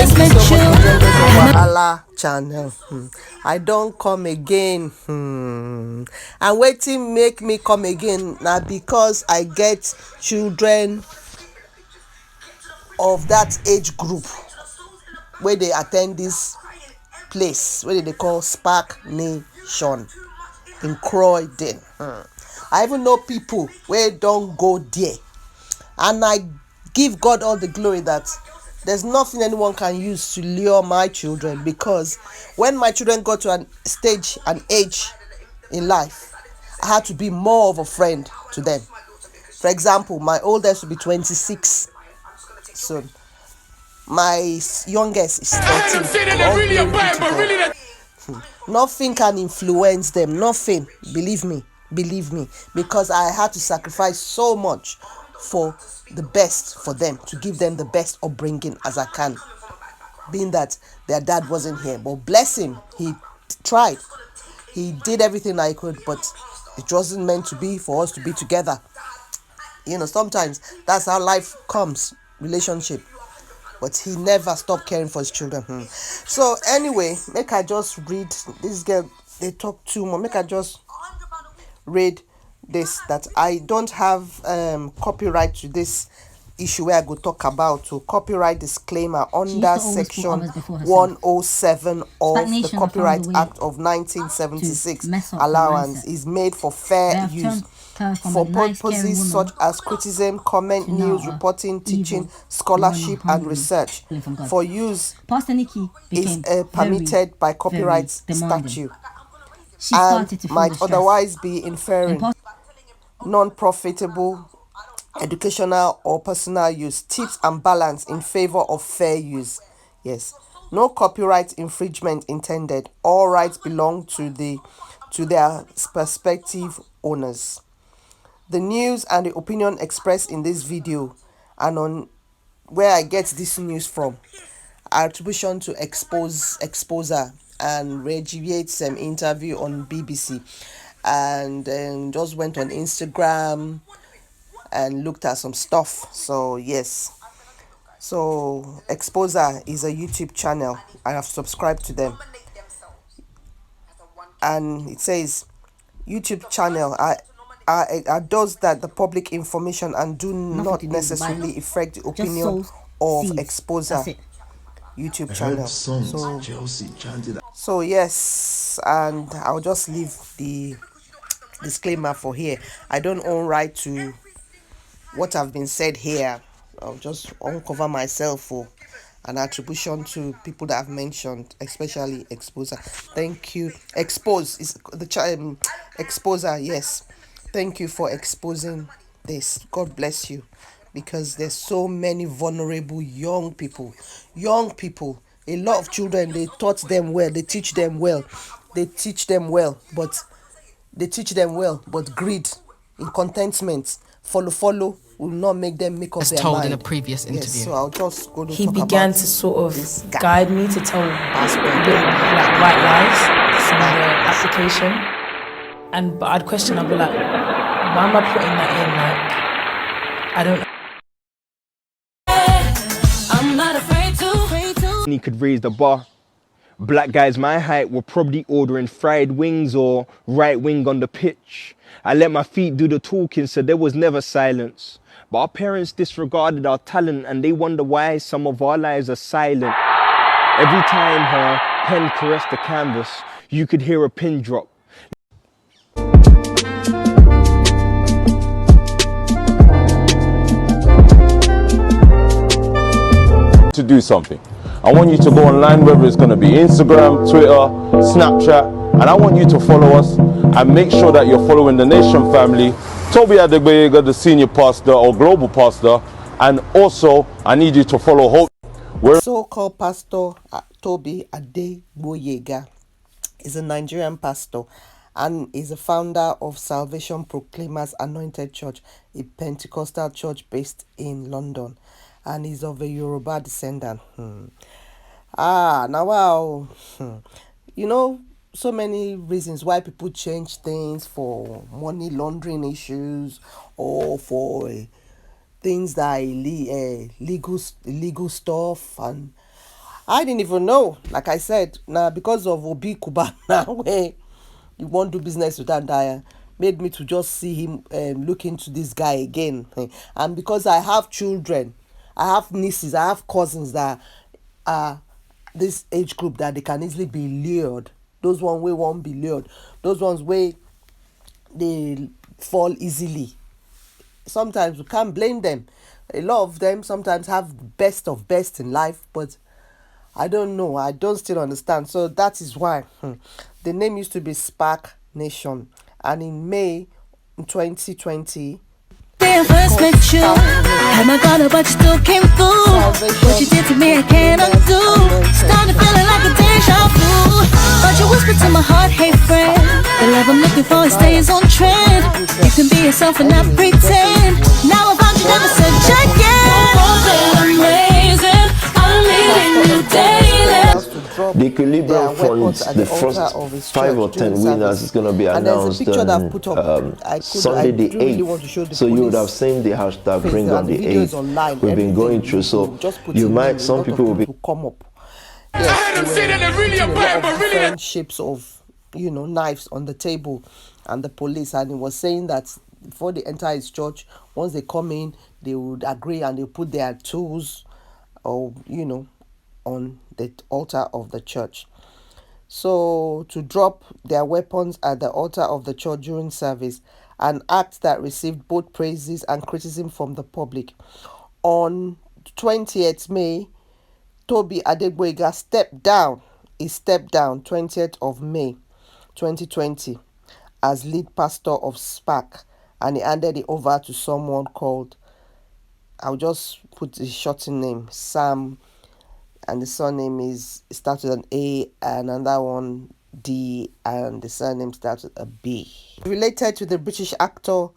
Thank you so much for joining us on Wahala channel. I don't come again. And waiting make me come again now because I get children of that age group where they attend this place where they call Spark Nation in Croydon. I even know people where don't go there, and I give God all the glory that there's nothing anyone can use to lure my children, because when my children got to an stage, an age in life, I had to be more of a friend to them. For example, my oldest will be 26 soon. My youngest is 13. Nothing can influence them. Nothing. Believe me. Because I had to sacrifice so much for the best for them, to give them the best upbringing as I can. Being that their dad wasn't here. But bless him, he tried. He did everything I could, but it wasn't meant to be for us to be together. Sometimes that's how life comes, relationship. But he never stopped caring for his children. So anyway, make I just read this girl. They talk too much. Make I just read this, that I don't have copyright to this issue where I go talk about, to copyright disclaimer under section 107 of the Copyright Act of 1976. Allowance is made for fair use for purposes such as criticism, comment, news, reporting, teaching, scholarship, and research. For use is permitted by copyright statute and might otherwise be inferring non-profitable, educational, or personal use. Tips and balance in favor of fair use. Yes. No copyright infringement intended. All rights belong to their prospective owners. The news and the opinion expressed in this video and on where I get this news from are attribution to Exposer and Reggie Yates' interview on BBC, and just went on Instagram and looked at some stuff. So yes, so Exposer is a YouTube channel. I have subscribed to them, and it says YouTube channel are those that the public information and do not necessarily affect the opinion of Exposer YouTube channel. So yes, and I'll just leave the disclaimer for here. I don't own right to what have been said here. I'll just uncover myself for an attribution to people that I've mentioned, especially Exposer. Thank you. Expose is the Exposer. Yes, thank you for exposing this. God bless you, because there's so many vulnerable young people. A lot of children, they taught them well, they teach them well, but greed, incontentment, follow will not make them make up As their told mind. in a previous interview. Yes, so I'll just go to He talk began about to sort of this guy. guide me to tell little like white lies in the application, but I'd question. I'd be like, why am I putting that in? Like, I don't. I'm not afraid to. He could raise the bar. Black guys my height were probably ordering fried wings or right wing on the pitch. I let my feet do the talking, so there was never silence. But our parents disregarded our talent, and they wonder why some of our lives are silent. Every time her pen caressed the canvas, you could hear a pin drop. To do something. I want you to go online, whether it's going to be Instagram, Twitter, Snapchat, and I want you to follow us and make sure that you're following the Nation family, Toby Adegboyega, the senior pastor or global pastor, and also I need you to follow Hope. So-called Pastor Toby Adegboyega is a Nigerian pastor and is a founder of Salvation Proclaimers Anointed Church, a Pentecostal church based in London, and is of a Yoruba descendant. Now wow. So many reasons why people change things for money laundering issues or for things that are illegal stuff, and I didn't even know. Like I said, now because of Obi Kuba now, where you won't do business with Andaya, made me to just see him look into this guy again. And because I have children, I have nieces, I have cousins that are this age group that they can easily be lured. Those one way won't be lured. Those ones way they fall easily. Sometimes we can't blame them. A lot of them sometimes have best of best in life, but I don't know. I don't still understand. So that is why the name used to be Spark Nation. And in May 2020, Day I first met you, had my guard up, but you still came through. What you did to me, I can't undo. Started feeling like a deja vu. But you whispered to my heart, hey friend, the love I'm looking for stays on trend. You can be yourself and not pretend. Now I found you, never said again. Amazing, I'm leading you daily. The Equilibrium Fund, the first 5 or 10 winners is going to be announced on Sunday the 8th. So you would have seen the hashtag Bring on the 8th. We've been going through, so you might, some people will be come up. Yes, I heard them say that they're really a bad, but really different shapes of, knives on the table, and the police, and he was saying that before they enter his church, once they come in, they would agree and they put their tools, or on the altar of the church. So to drop their weapons at the altar of the church during service, an act that received both praises and criticism from the public. On 20th May, Toby Adegboyega stepped down. He stepped down 20th of May 2020 as lead pastor of Spark, and he handed it over to someone called, I'll just put the shortened name, Sam, and the surname starts with an A, and another one D, and the surname starts with a B. Related to the British actor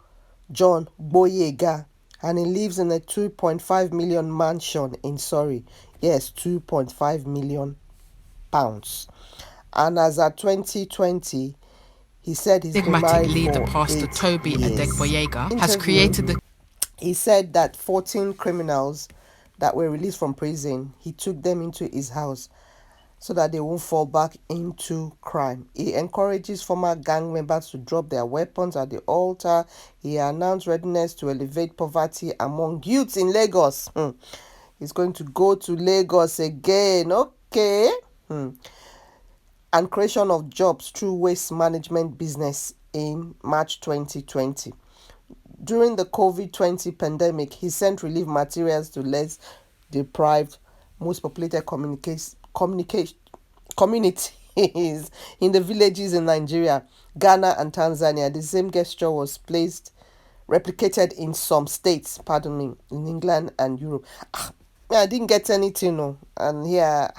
John Boyega, and he lives in a 2.5 million mansion in Surrey. Yes, 2.5 million pounds. And as at 2020, he said he's been married Enigmatic for leader Pastor 8 Toby years. Adegboyega has created the He said that 14 criminals that were released from prison, he took them into his house so that they won't fall back into crime. He encourages former gang members to drop their weapons at the altar. He announced readiness to elevate poverty among youths in Lagos. He's going to go to Lagos again. Okay. And creation of jobs through waste management business in March 2020. During the COVID-20 pandemic, he sent relief materials to less deprived, most populated communities in the villages in Nigeria, Ghana, and Tanzania. The same gesture was replicated in some states, in England and Europe. I didn't get anything, no. And here,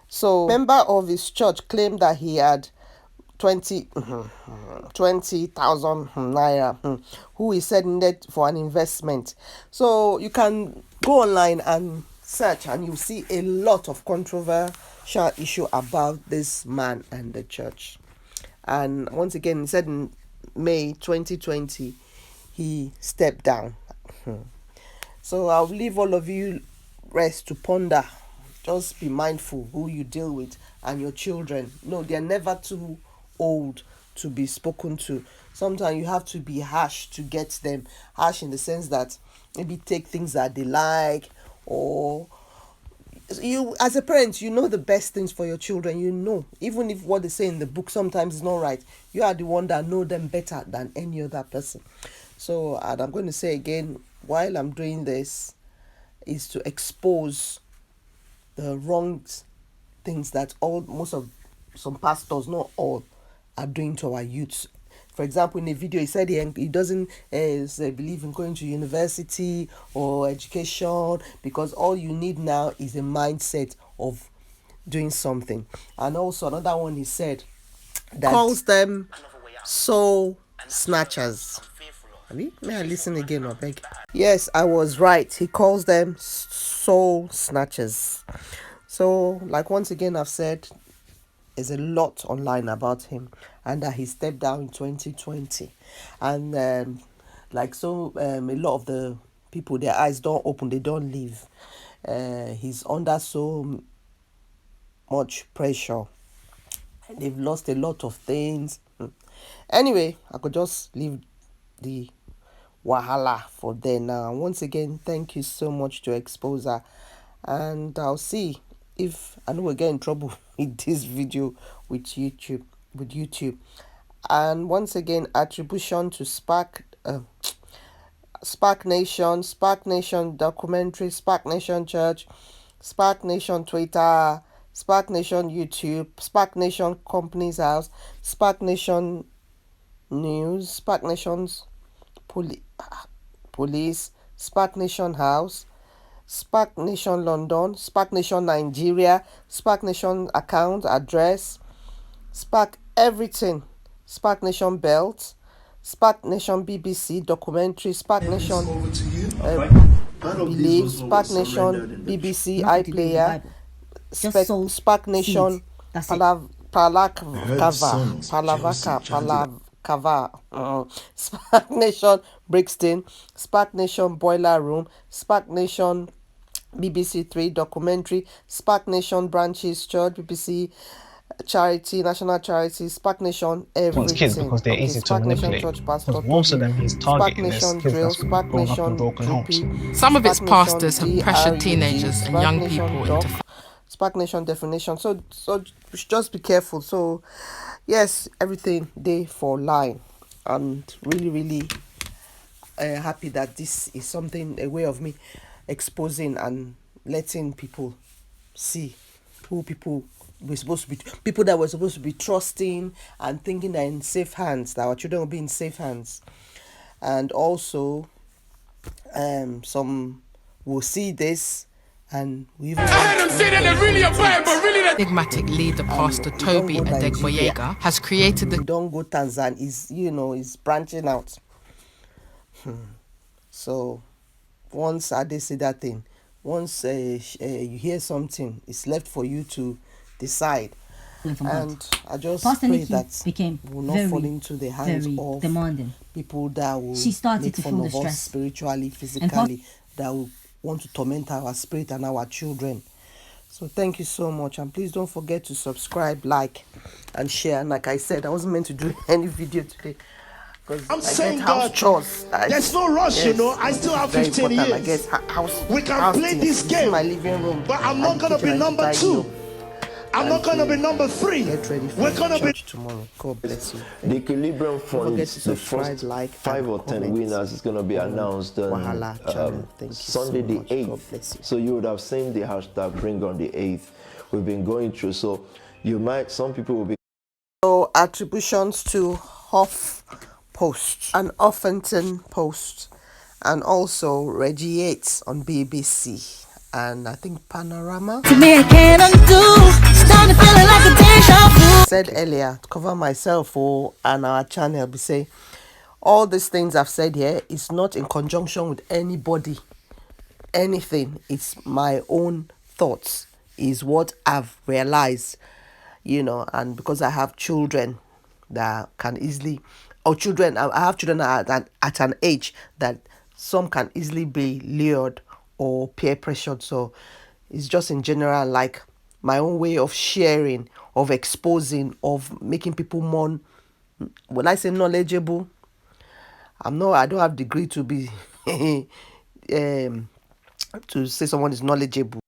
so member of his church claimed that he had 20,000 naira, who he said needed for an investment. So you can go online and search, and you see a lot of controversial issue about this man and the church. And once again, he said in May 2020, he stepped down. So I'll leave all of you rest to ponder. Just be mindful who you deal with and your children. No, they're never too old to be spoken to. Sometimes you have to be harsh to get them. Harsh in the sense that maybe take things that they like, or you as a parent, you know the best things for your children. Even if what they say in the book sometimes is not right, you are the one that know them better than any other person. So, and I'm going to say again, while I'm doing this, is to expose the wrong things that some pastors, not all, are doing to our youths. For example, in a video, he said he doesn't believe in going to university or education, because all you need now is a mindset of doing something. And also another one, he said that calls them soul snatchers. May I listen again, I beg? Yes, I was right. He calls them soul snatchers. So, like once again, I've said, there's a lot online about him, and that he stepped down in 2020. And a lot of the people, their eyes don't open, they don't leave. He's under so much pressure. They've lost a lot of things. Anyway, I could just leave the wahala for them now. Once again, thank you so much to Exposer, and I'll see if I know we'll get in trouble with this video with YouTube. And once again, attribution to Spark Nation documentary, Spark Nation Church, Spark Nation Twitter, Spark Nation YouTube, Spark Nation Company's House, Spark Nation News, Spark Nation's Police, Spark Nation House, Spark Nation London, Spark Nation Nigeria, Spark Nation account address, Spark everything, Spark Nation Belt, Spark Nation BBC documentary, Spark Nation Believe, Spark Nation BBC iPlayer, Spark Nation Palavaka, Spark Nation Brixton, Spark Nation Boiler Room, Spark Nation BBC 3 documentary, Spark Nation Branches Church, BBC Charity, National Charity, Spark Nation everything. Kids because they're easy to manipulate. Because most of them he's targeting is kids that's grown up in broken homes. Some of its pastors have pressured teenagers and young people into Spark Nation definition. So just be careful. So yes, everything they for line, and really happy that this is something, a way of me exposing and letting people see who people we're supposed to be, people that we're supposed to be trusting and thinking they're in safe hands, that our children will be in safe hands. And also some will see this and we even enigmatic leader Pastor Toby Adegboyega has created the don't go Tanzania is branching out. So once Ade say that thing, once you hear something, it's left for you to decide. And I just Pastor pray Nikki that became will not fall into the hands of demanding. people that will She started make to fun feel the of us stress. spiritually, physically, that will want to torment our spirit and our children. So thank you so much, and please don't forget to subscribe, like, and share. And like I said, I wasn't meant to do any video today because I'm saying, house God, chores. there's no rush, I still have 15 years. I guess house. We can house play things. this game, my living room, but I'm not gonna be number 2. I'm not gonna be number 3. Get ready for We're gonna be tomorrow. God bless you. The Equilibrium Fund, the subscribe, first like, 5 or 10 comment winners is going to be announced on Sunday the 8th. So you would have seen the hashtag Bring on the 8th. We've been going through. So some people will be. So attributions to Huff Post and Huffington Post, and also Reggie Yates on BBC. And I think Panorama. To me, I can't undo. Starting feeling like a deja vu. Said earlier, to cover myself and our channel, be say all these things I've said here is not in conjunction with anybody, anything. It's my own thoughts, is what I've realized, and because I have children that can easily, I have children at an age that some can easily be lured or peer pressured. So it's just in general, like my own way of sharing, of exposing, of making people more, when I say knowledgeable, I don't have degree to be to say someone is knowledgeable.